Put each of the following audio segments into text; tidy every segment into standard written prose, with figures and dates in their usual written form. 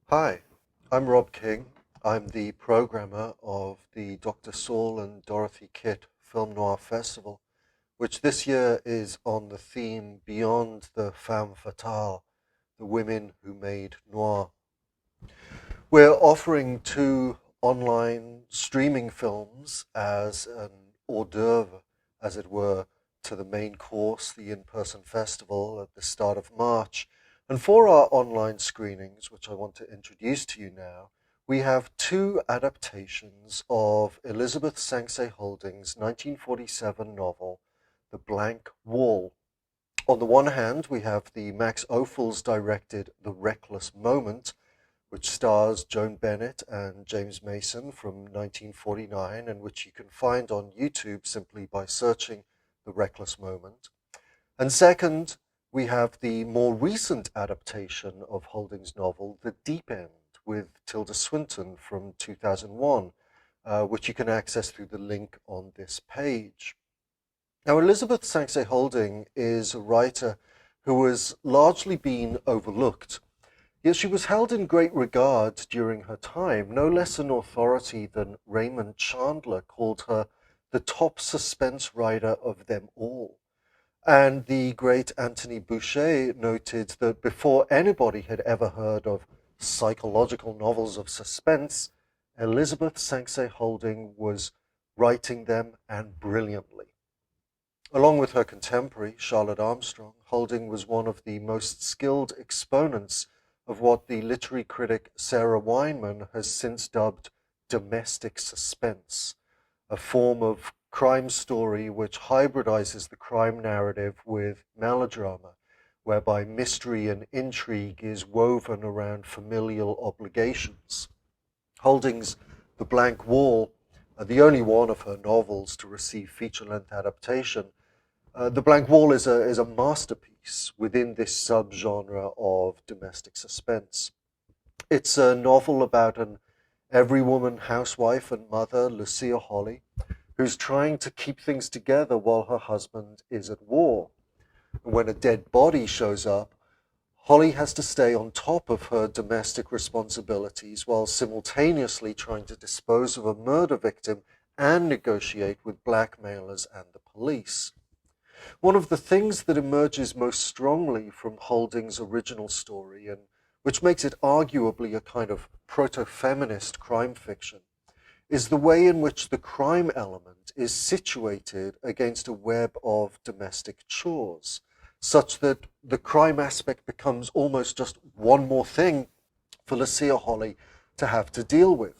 Hi, I'm Rob King. I'm the programmer of the Dr. Saul and Dorothy Kitt Film Noir Festival, which this year is on the theme Beyond the Femme Fatale, the women who made noir. We're offering two online streaming films as an hors d'oeuvre, as it were, to the main course, the in-person festival at the start of March. And for our online screenings, which I want to introduce to you now, we have two adaptations of Elizabeth Sanxay Holding's 1947 novel, The Blank Wall. On the one hand, we have the Max Ophuls directed The Reckless Moment, which stars Joan Bennett and James Mason from 1949, and which you can find on YouTube simply by searching The Reckless Moment. And second, we have the more recent adaptation of Holding's novel, The Deep End, with Tilda Swinton from 2001, which you can access through the link on this page. Now, Elizabeth Sanxay Holding is a writer who has largely been overlooked. Yet she was held in great regard during her time. No less an authority than Raymond Chandler called her the top suspense writer of them all. And the great Anthony Boucher noted that before anybody had ever heard of psychological novels of suspense, Elizabeth Sanxay Holding was writing them, and brilliantly. Along with her contemporary, Charlotte Armstrong, Holding was one of the most skilled exponents of what the literary critic Sarah Weinman has since dubbed domestic suspense, a form of crime story which hybridizes the crime narrative with melodrama, whereby mystery and intrigue is woven around familial obligations. Holding's The Blank Wall, the only one of her novels to receive feature-length adaptation, The Blank Wall is a masterpiece within this subgenre of domestic suspense. It's a novel about an every woman housewife and mother, Lucia Holly, who's trying to keep things together while her husband is at war. And when a dead body shows up, Holly has to stay on top of her domestic responsibilities while simultaneously trying to dispose of a murder victim and negotiate with blackmailers and the police. One of the things that emerges most strongly from Holding's original story, and which makes it arguably a kind of proto-feminist crime fiction, is the way in which the crime element is situated against a web of domestic chores, such that the crime aspect becomes almost just one more thing for Lucia Holly to have to deal with.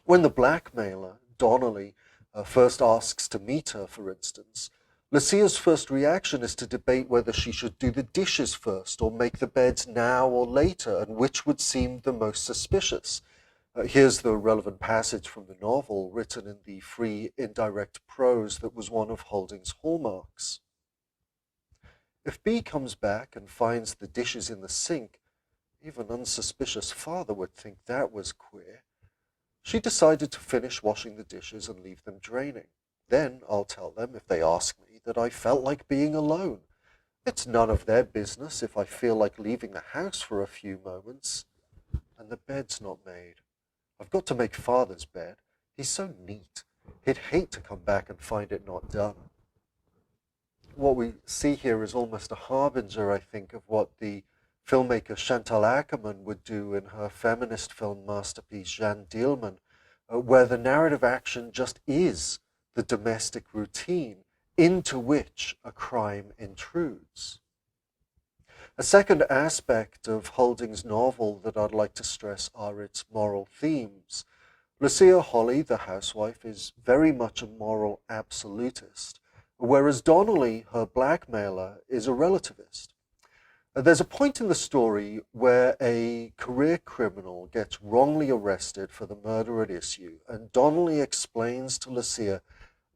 When the blackmailer, Donnelly, first asks to meet her, for instance, Lucia's first reaction is to debate whether she should do the dishes first or make the beds now or later, and which would seem the most suspicious. Here's the relevant passage from the novel, written in the free, indirect prose that was one of Holding's hallmarks. If B comes back and finds the dishes in the sink, even unsuspicious father would think that was queer. She decided to finish washing the dishes and leave them draining. Then I'll tell them, if they ask me, that I felt like being alone. It's none of their business if I feel like leaving the house for a few moments. And the bed's not made. I've got to make father's bed. He's so neat. He'd hate to come back and find it not done. What we see here is almost a harbinger, I think, of what the filmmaker Chantal Akerman would do in her feminist film masterpiece Jeanne Dielman, where the narrative action just is the domestic routine into which a crime intrudes. A second aspect of Holding's novel that I'd like to stress are its moral themes. Lucia Holly, the housewife, is very much a moral absolutist, whereas Donnelly, her blackmailer, is a relativist. There's a point in the story where a career criminal gets wrongly arrested for the murder at issue, and Donnelly explains to Lucia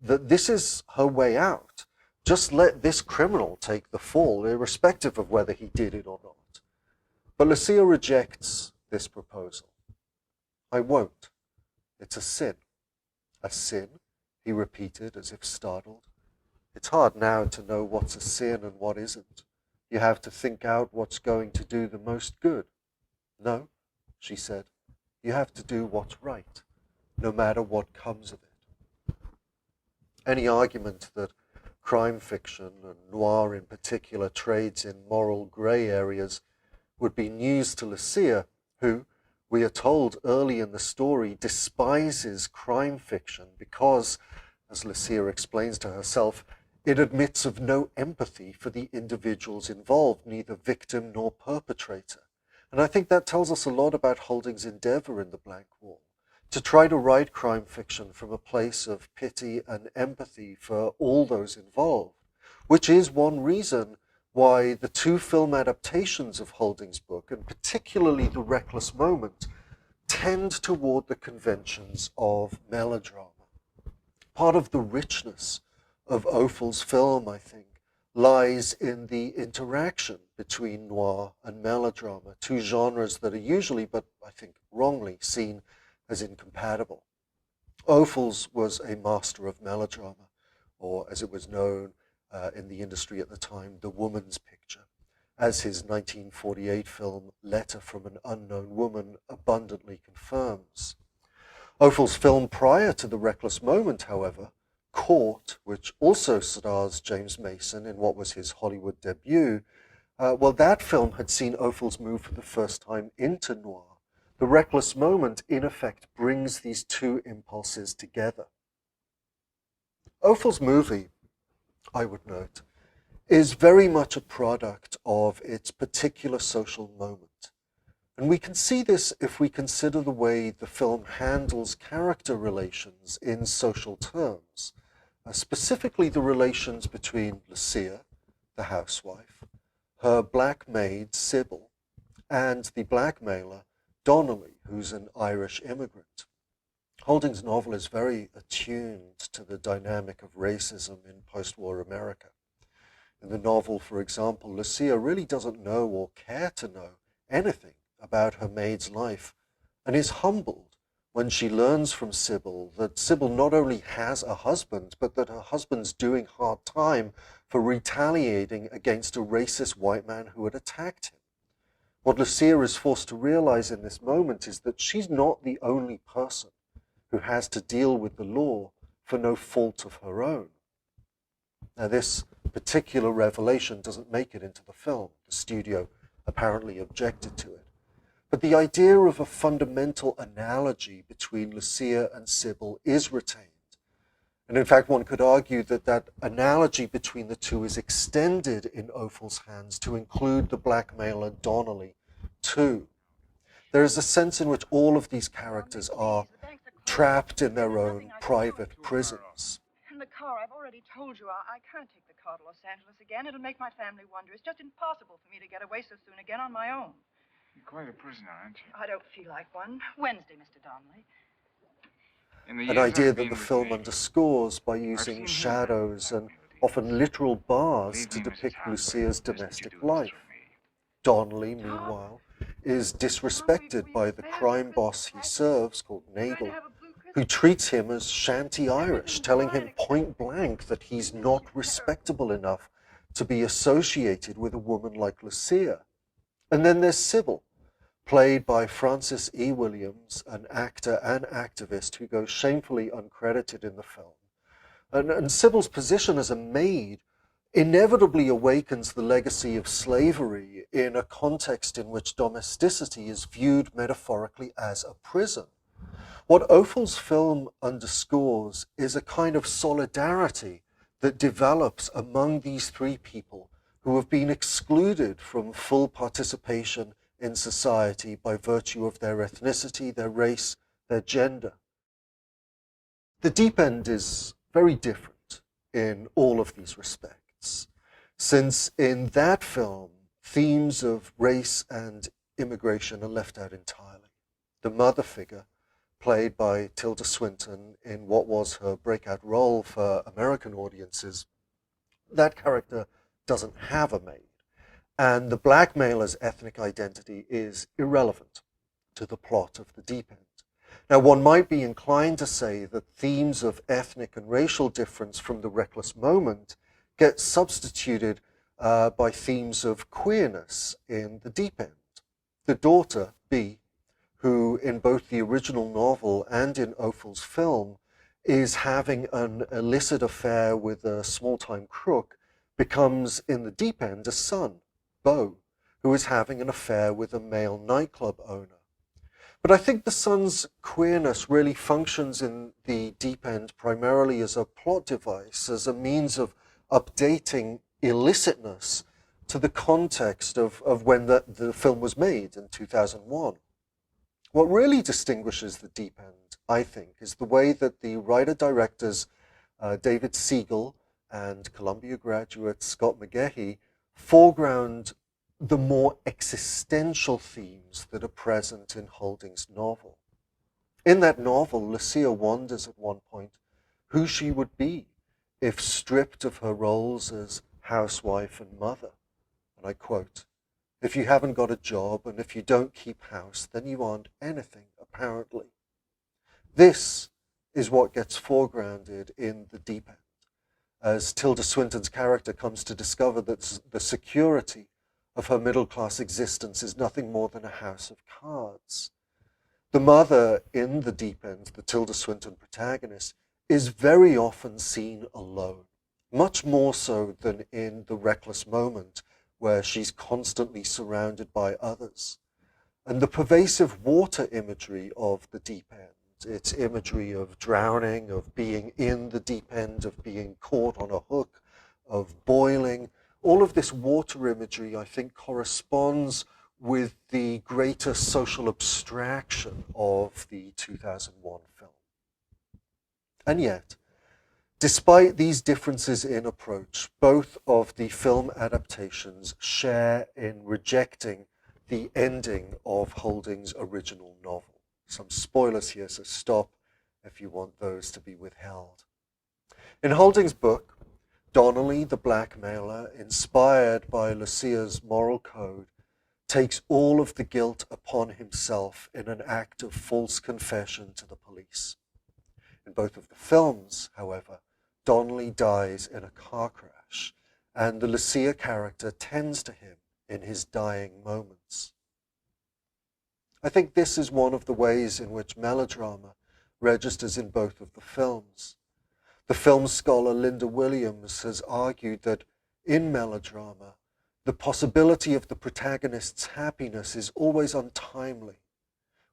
that this is her way out. Just let this criminal take the fall, irrespective of whether he did it or not. But Lucia rejects this proposal. I won't. It's a sin. A sin he repeated as if startled. It's hard now to know what's a sin and what isn't. You have to think out what's going to do the most good. No, she said, you have to do what's right, no matter what comes of it. Any argument that crime fiction, and noir in particular, trades in moral grey areas would be news to Lucia, who, we are told early in the story, despises crime fiction because, as Lucia explains to herself, it admits of no empathy for the individuals involved, neither victim nor perpetrator. And I think that tells us a lot about Holding's endeavor in The Blank Wall, to try to write crime fiction from a place of pity and empathy for all those involved, which is one reason why the two film adaptations of Holding's book, and particularly The Reckless Moment, tend toward the conventions of melodrama. Part of the richness of Ophal's film, I think, lies in the interaction between noir and melodrama, two genres that are usually, but I think wrongly, seen as incompatible. Ophal's was a master of melodrama, or as it was known in the industry at the time, the woman's picture, as his 1948 film Letter from an Unknown Woman abundantly confirms. Ophal's film prior to The Reckless Moment, however, Court, which also stars James Mason in what was his Hollywood debut, that film had seen Ophal's move for the first time into noir. The Reckless Moment, in effect, brings these two impulses together. Ophal's movie, I would note, is very much a product of its particular social moment. And we can see this if we consider the way the film handles character relations in social terms, specifically the relations between Lucia, the housewife, her black maid, Sibyl, and the blackmailer, Donnelly, who's an Irish immigrant. Holding's novel is very attuned to the dynamic of racism in post-war America. In the novel, for example, Lucia really doesn't know or care to know anything about her maid's life and is humbled when she learns from Sibyl that Sibyl not only has a husband, but that her husband's doing hard time for retaliating against a racist white man who had attacked him. What Lucia is forced to realize in this moment is that she's not the only person who has to deal with the law for no fault of her own. Now, this particular revelation doesn't make it into the film. The studio apparently objected to it. But the idea of a fundamental analogy between Lucia and Sibyl is retained. And in fact, one could argue that that analogy between the two is extended in Ophal's hands to include the blackmailer Donnelly too. There is a sense in which all of these characters are trapped in their own private prisons. In the car, I've already told you I can't take the car to Los Angeles again. It'll make my family wonder. It's just impossible for me to get away so soon again on my own. You're quite a prisoner, aren't you? I don't feel like one. Wednesday, Mr. Donnelly. An idea that the film underscores by using shadows and often literal bars to depict Lucia's domestic life. Donnelly, meanwhile, is disrespected by the crime boss he serves, called Nagel, who treats him as shanty Irish, telling him point blank that he's not respectable enough to be associated with a woman like Lucia. And then there's Sibyl, played by Frances E. Williams, an actor and activist who goes shamefully uncredited in the film. And Sibyl's position as a maid inevitably awakens the legacy of slavery in a context in which domesticity is viewed metaphorically as a prison. What Ophal's film underscores is a kind of solidarity that develops among these three people who have been excluded from full participation in society by virtue of their ethnicity, their race, their gender. The Deep End is very different in all of these respects, since in that film, themes of race and immigration are left out entirely. The mother figure, played by Tilda Swinton in what was her breakout role for American audiences, that character doesn't have a maid. And the blackmailer's ethnic identity is irrelevant to the plot of The Deep End. Now, one might be inclined to say that themes of ethnic and racial difference from the reckless moment get substituted by themes of queerness in the deep end. The daughter, B, who in both the original novel and in Ophal's film is having an illicit affair with a small-time crook, becomes in the deep end a son, Beau, who is having an affair with a male nightclub owner. But I think the son's queerness really functions in the deep end primarily as a plot device, as a means of updating illicitness to the context of when the film was made in 2001. What really distinguishes the deep end, I think, is the way that the writer-directors David Siegel and Columbia graduate Scott McGehee foreground the more existential themes that are present in Holding's novel. In that novel, Lucia wonders at one point who she would be if stripped of her roles as housewife and mother. And I quote, "If you haven't got a job and if you don't keep house, then you aren't anything, apparently." This is what gets foregrounded in the deep end, as Tilda Swinton's character comes to discover that the security of her middle-class existence is nothing more than a house of cards. The mother in the deep end, the Tilda Swinton protagonist, is very often seen alone, much more so than in the reckless moment, where she's constantly surrounded by others. And the pervasive water imagery of the deep end, its imagery of drowning, of being in the deep end, of being caught on a hook, of boiling, all of this water imagery, I think, corresponds with the greater social abstraction of the 2001 film. And yet, despite these differences in approach, both of the film adaptations share in rejecting the ending of Holding's original novel. Some spoilers here, so stop if you want those to be withheld. In Holding's book, Donnelly, the blackmailer, inspired by Lucia's moral code, takes all of the guilt upon himself in an act of false confession to the police. In both of the films, however, Donnelly dies in a car crash, and the Lucia character tends to him in his dying moments. I think this is one of the ways in which melodrama registers in both of the films. The film scholar Linda Williams has argued that in melodrama, the possibility of the protagonist's happiness is always untimely,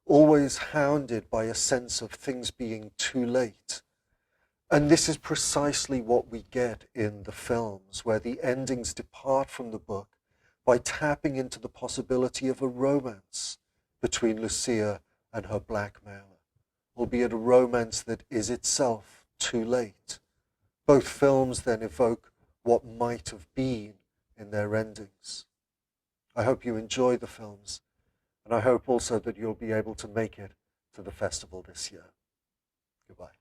always hounded by a sense of things being too late. And this is precisely what we get in the films, where the endings depart from the book by tapping into the possibility of a romance between Lucia and her blackmailer, albeit a romance that is itself too late. Both films then evoke what might have been in their endings. I hope you enjoy the films, and I hope also that you'll be able to make it to the festival this year. Goodbye.